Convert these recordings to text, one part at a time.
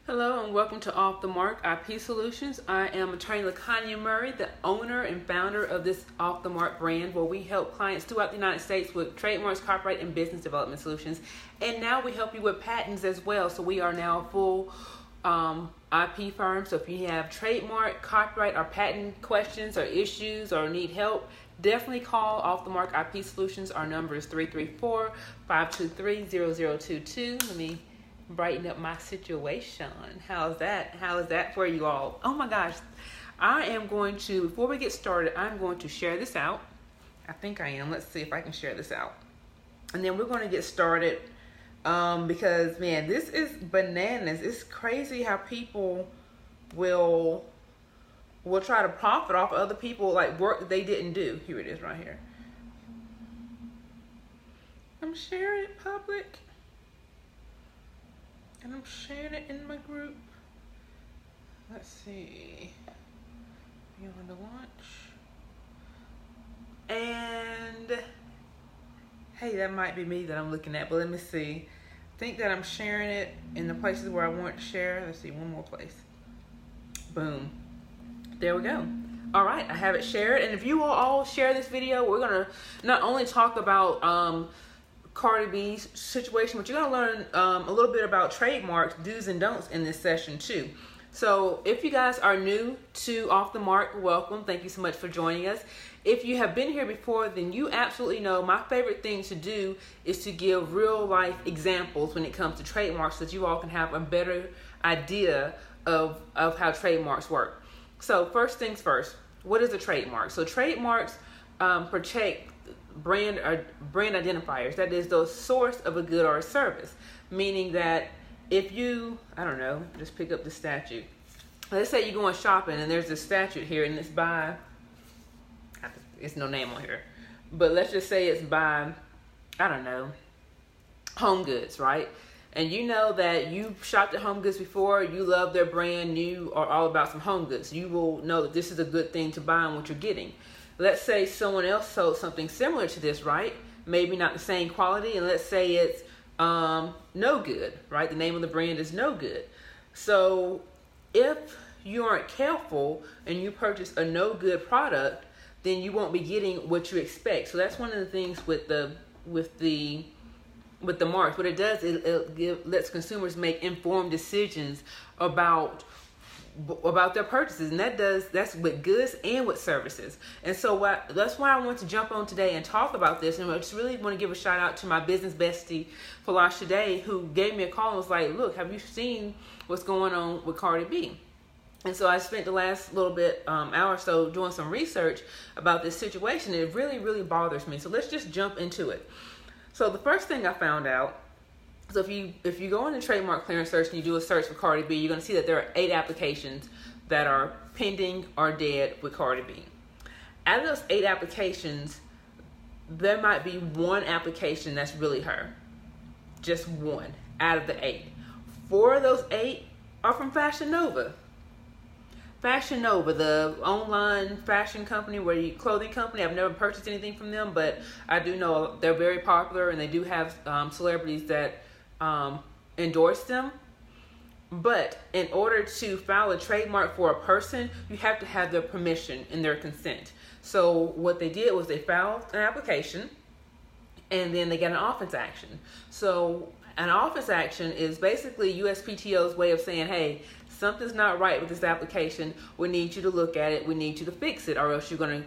Hello and welcome to Off the Mark IP Solutions. I am attorney LaKanya Murray, the owner and founder of this Off the Mark brand, where we help clients throughout the United States with trademarks, copyright, and business development solutions. And now we help you with patents as well. So we are now a full IP firm. So if you have trademark, copyright, or patent questions or issues or need help, definitely call Off the Mark IP Solutions. Our number is 334-523-0022. Let me brighten up my situation. How is that for you all? Oh my gosh, I am going to, before we get started, I'm going to share this out. I think I am. Let's see if I can share this out, and then we're going to get started because man, this is bananas. It's crazy how people will try to profit off other people, like work that they didn't do. Here it is right here. I'm sharing it public. And I'm sharing it in my group. Let's see. Beyond the launch. And hey, that might be me that I'm looking at, but let me see. I think that I'm sharing it in the places where I want to share. Let's see, one more place. Boom. There we go. All right, I have it shared. And if you will all share this video, we're gonna not only talk about Cardi B's situation, but you're going to learn a little bit about trademarks, do's and don'ts in this session too. So if you guys are new to Off the Mark, welcome. Thank you so much for joining us. If you have been here before, then you absolutely know my favorite thing to do is to give real life examples when it comes to trademarks, so that you all can have a better idea of how trademarks work. So first things first, what is a trademark? So trademarks protect brand identifiers, that is the source of a good or a service, meaning that if you, I don't know, just pick up the statute. Let's say you're going shopping and there's a statute here and it's by, it's no name on here, but let's just say it's by, I don't know, Home Goods, right? And you know that you shopped at Home Goods before, you love their brand, you are all about some Home Goods. You will know that this is a good thing to buy and what you're getting. Let's say someone else sold something similar to this, right? Maybe not the same quality, and let's say it's No Good, right? The name of the brand is No Good. So if you aren't careful and you purchase a no good product, then you won't be getting what you expect. So that's one of the things with the marks. What it does is it lets consumers make informed decisions about their purchases, and that's with goods and with services. And so that's why I want to jump on today and talk about this. And I just really want to give a shout out to my business bestie Falash today, who gave me a call and was like, look, have you seen what's going on with Cardi B? And so I spent the last little bit hour or so doing some research about this situation, and it really bothers me. So let's just jump into it. So the first thing I found out, so if you go into trademark clearance search and you do a search for Cardi B, you're going to see that there are 8 applications that are pending or dead with Cardi B. Out of those 8 applications, there might be 1 application that's really her. Just 1 out of the 8. 4 of those 8 are from Fashion Nova. Fashion Nova, the online fashion company, clothing company. I've never purchased anything from them, but I do know they're very popular, and they do have celebrities that endorse them. But in order to file a trademark for a person, you have to have their permission and their consent. So what they did was they filed an application, and then they got an office action. So an office action is basically USPTO's way of saying, hey, something's not right with this application. We need you to look at it. We need you to fix it, or else your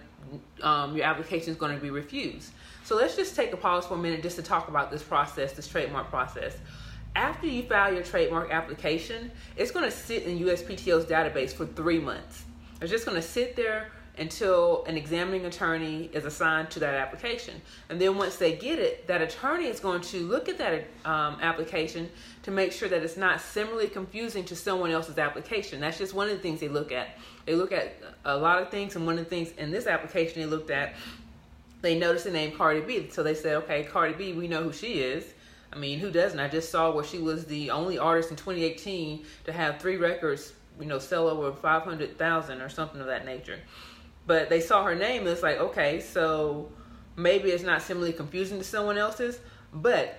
application is going to be refused. So let's just take a pause for a minute just to talk about this process, this trademark process. After you file your trademark application, it's going to sit in USPTO's database for 3 months. It's just going to sit there until an examining attorney is assigned to that application. And then once they get it, that attorney is going to look at that application to make sure that it's not similarly confusing to someone else's application. That's just one of the things they look at. They look at a lot of things, and one of the things in this application they looked at, they noticed the name Cardi B. So they said, okay, Cardi B, we know who she is. I mean, who doesn't? I just saw where she was the only artist in 2018 to have 3 records, sell over 500,000 or something of that nature. But they saw her name, and it's like, okay, so maybe it's not similarly confusing to someone else's, but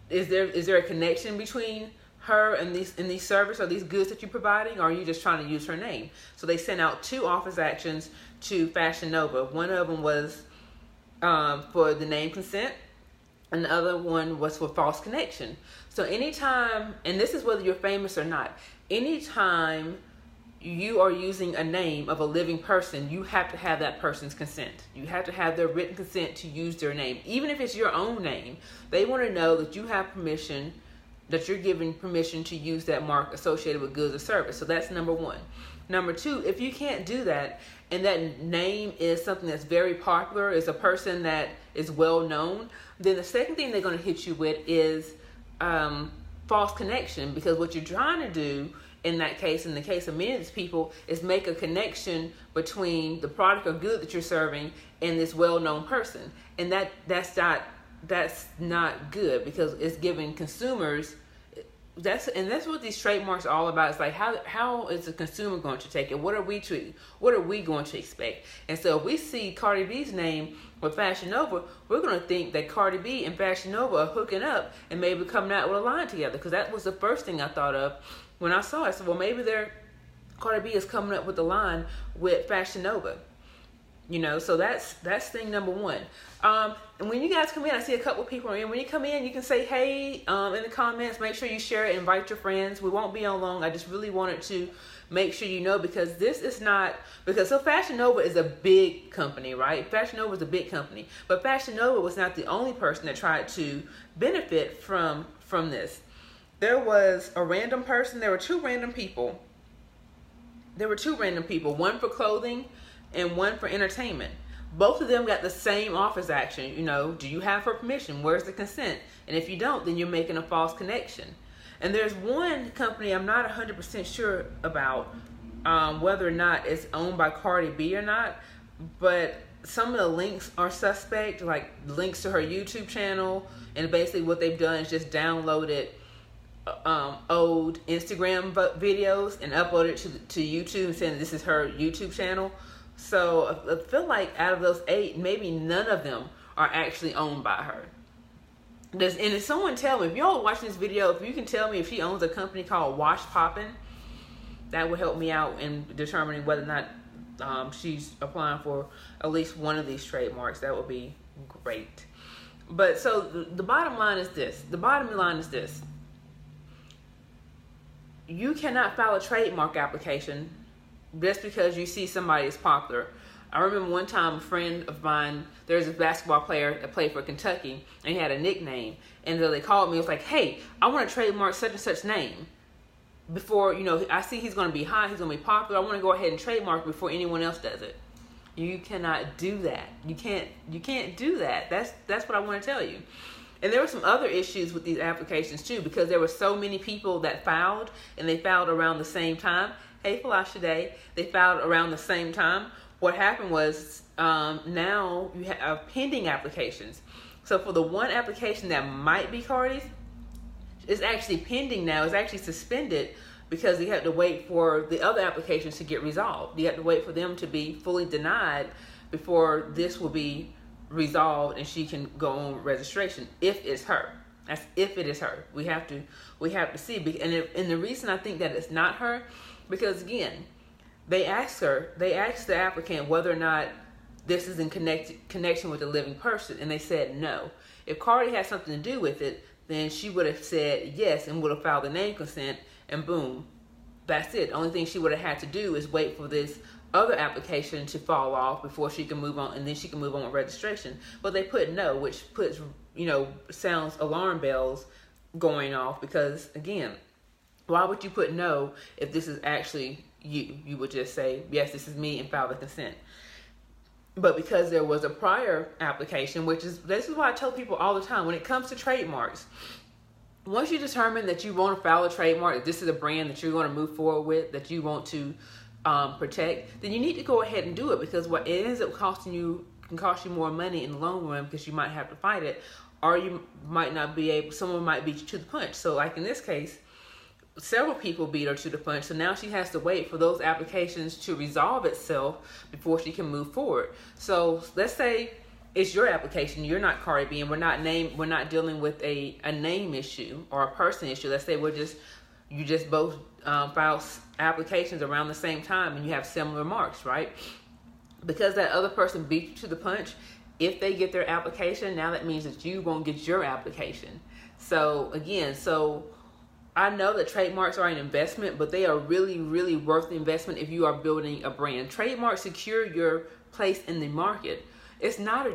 is there a connection between her in these service or these goods that you're providing, or are you just trying to use her name? So they sent out 2 office actions to Fashion Nova. One of them was for the name consent, and the other one was for false connection. So anytime, and this is whether you're famous or not, anytime you are using a name of a living person, you have to have that person's consent. You have to have their written consent to use their name. Even if it's your own name, they want to know that you have permission, that you're giving permission to use that mark associated with goods or service. So that's number 1. Number 2, if you can't do that, and that name is something that's very popular, is a person that is well known, then the second thing they're going to hit you with is false connection, because what you're trying to do in that case, in the case of many of these people, is make a connection between the product or good that you're serving and this well-known person, and that's not good, because it's giving consumers. That's what these trademarks are all about. It's like, how is the consumer going to take it? What are we going to expect? And so if we see Cardi B's name with Fashion Nova, we're going to think that Cardi B and Fashion Nova are hooking up and maybe coming out with a line together, because that was the first thing I thought of when I saw it. So, well, maybe Cardi B is coming up with a line with Fashion Nova. You know, so that's thing number 1. And when you guys come in, I see a couple people in. When you come in, you can say hey in the comments. Make sure you share it, invite your friends. We won't be on long. I just really wanted to make sure you know, because this is not, because so Fashion Nova is a big company, right? Fashion Nova is a big company, but Fashion Nova was not the only person that tried to benefit from this. There was a random person. There were 2 random people. One for clothing and one for entertainment. Both of them got the same office action. You know, do you have her permission? Where's the consent? And if you don't, then you're making a false connection. And there's one company I'm not 100% sure about whether or not it's owned by Cardi B or not, but some of the links are suspect, like links to her YouTube channel, and basically what they've done is just downloaded old Instagram videos and uploaded to YouTube and saying this is her YouTube channel. So I feel like out of those 8, maybe none of them are actually owned by her. And if someone tell me, if y'all watching this video, if you can tell me if she owns a company called Wash Poppin', that would help me out in determining whether or not she's applying for at least one of these trademarks. That would be great. But so the bottom line is this. You cannot file a trademark application just because you see somebody is popular. I remember one time a friend of mine, there's a basketball player that played for Kentucky, and he had a nickname. And so they called me. It was like, hey, I want to trademark such and such name. Before, you know, I see he's going to be hot, he's going to be popular. I want to go ahead and trademark before anyone else does it. You cannot do that. You can't do that. That's what I want to tell you. And there were some other issues with these applications too, because there were so many people that filed, and they filed around the same time. Hey, Flash Day, they filed around the same time. What happened was now you have pending applications. So for the one application that might be Cardi's, it's actually pending now. It's actually suspended because you have to wait for the other applications to get resolved. You have to wait for them to be fully denied before this will be resolved and she can go on registration if it's her. That's if it is her. We have to see. And the reason I think that it's not her, because again, they asked the applicant whether or not this is in connection with a living person, and they said no. If Cardi had something to do with it, then she would have said yes and would have filed the name consent, and boom, that's it. The only thing she would have had to do is wait for this other application to fall off before she can move on, and then she can move on with registration. But they put no, which puts, sounds alarm bells going off, because again, why would you put no if this is actually you? You would just say, yes, this is me, and file the consent. But because there was a prior application, this is why I tell people all the time, when it comes to trademarks, once you determine that you want to file a trademark, that this is a brand that you're going to move forward with, that you want to protect, then you need to go ahead and do it, because what it ends up costing you can cost you more money in the long run, because you might have to fight it, or you might not be able, someone might beat you to the punch. So like in this case, several people beat her to the punch, so now she has to wait for those applications to resolve itself before she can move forward. So let's say it's your application. You're not Cardi B, and we're not dealing with a name issue or a person issue. Let's say you just both file applications around the same time and you have similar marks, right? Because that other person beat you to the punch, if they get their application, now that means that you won't get your application. So again, I know that trademarks are an investment, but they are really, really worth the investment if you are building a brand. Trademarks secure your place in the market. It's not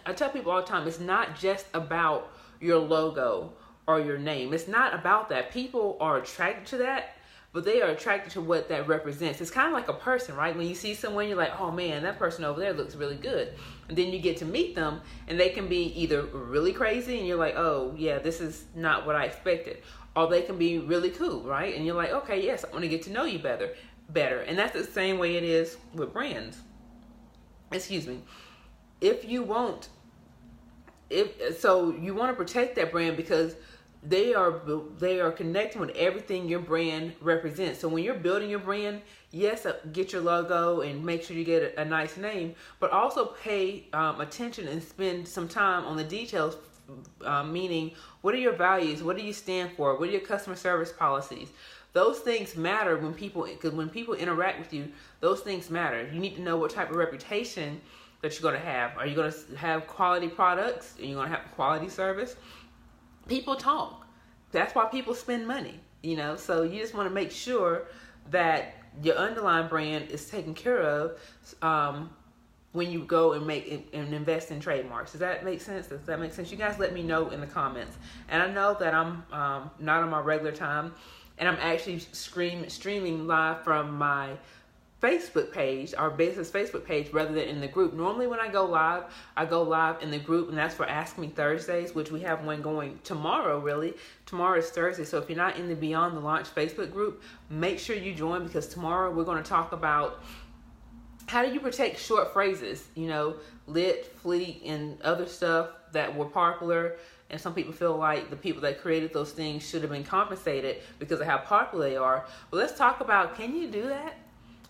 I tell people all the time, it's not just about your logo or your name. It's not about that. People are attracted to that, but they are attracted to what that represents. It's kind of like a person, right? When you see someone, you're like, oh man, that person over there looks really good. And then you get to meet them, and they can be either really crazy, and you're like, oh yeah, this is not what I expected. Or they can be really cool, right? And you're like, okay, yes, I want to get to know you better. And that's the same way it is with brands. Excuse me. You want to protect that brand because they are connecting with everything your brand represents. So when you're building your brand, yes, get your logo and make sure you get a nice name, but also pay attention and spend some time on the details, meaning what are your values? What do you stand for? What are your customer service policies? Those things matter because when people interact with you, those things matter. You need to know what type of reputation that you're going to have. Are you going to have quality products? Are you going to have quality service? People talk. That's why people spend money, so you just want to make sure that your underlying brand is taken care of when you go and invest in trademarks. Does that make sense? You guys let me know in the comments. And I know that I'm not on my regular time, and I'm actually streaming live from my Facebook page, our business Facebook page, rather than in the group. Normally when I go live in the group, and that's for Ask Me Thursdays, which we have one going tomorrow, really. Tomorrow is Thursday, so if you're not in the Beyond the Launch Facebook group, make sure you join, because tomorrow we're going to talk about how do you protect short phrases, lit, fleet, and other stuff that were popular. And some people feel like the people that created those things should have been compensated because of how popular they are. Well, let's talk about, can you do that?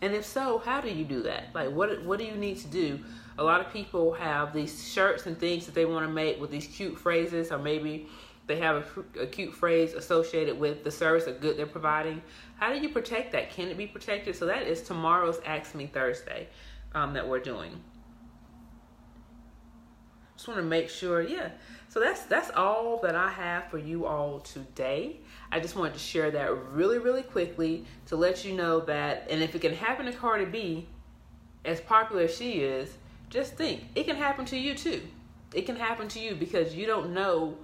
And if so, how do you do that? Like, what do you need to do? A lot of people have these shirts and things that they want to make with these cute phrases, or maybe they have a cute phrase associated with the service or good they're providing. How do you protect that? Can it be protected? So that is tomorrow's Ask Me Thursday that we're doing. Just want to make sure, yeah. So that's all that I have for you all today. I just wanted to share that really, really quickly to let you know that, and if it can happen to Cardi B, as popular as she is, just think, it can happen to you too. It can happen to you because you don't know.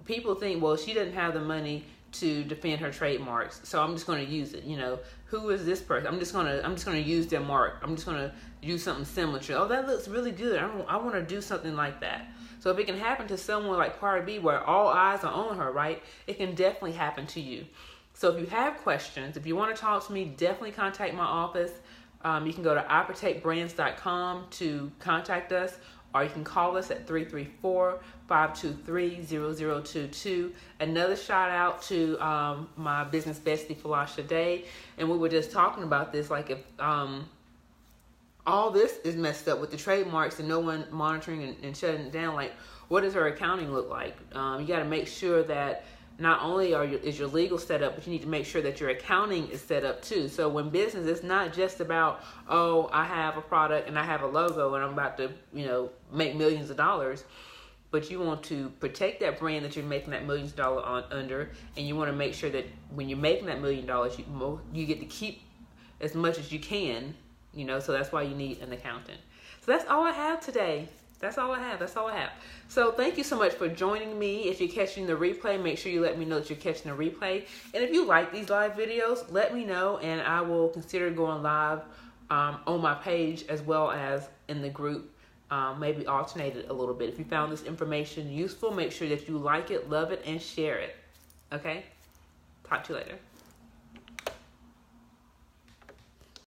People think, well, she doesn't have the money to defend her trademarks, so I'm just going to use it. Who is this person? I'm just going to use their mark. I'm just going to use something similar to, oh, that looks really good. I want to do something like that. So if it can happen to someone like Cardi B, where all eyes are on her, right, it can definitely happen to you. So if you have questions, if you want to talk to me, definitely contact my office. You can go to iprotectbrands.com to contact us, or you can call us at 334-523-0022. Another shout out to my business bestie, Falasha Day. And we were just talking about this, like if all this is messed up with the trademarks and no one monitoring and shutting it down, like what does her accounting look like? You got to make sure that not only is your legal set up, but you need to make sure that your accounting is set up too. So when business, it's not just about, oh, I have a product and I have a logo and I'm about to, make millions of dollars, but you want to protect that brand that you're making that millions of dollars under, and you want to make sure that when you're making that $1 million, you get to keep as much as you can, so that's why you need an accountant. So that's all I have today. That's all I have. So thank you so much for joining me. If you're catching the replay, make sure you let me know that you're catching the replay. And if you like these live videos, let me know, and I will consider going live on my page as well as in the group, maybe alternated a little bit. If you found this information useful, make sure that you like it, love it, and share it. Okay? Talk to you later.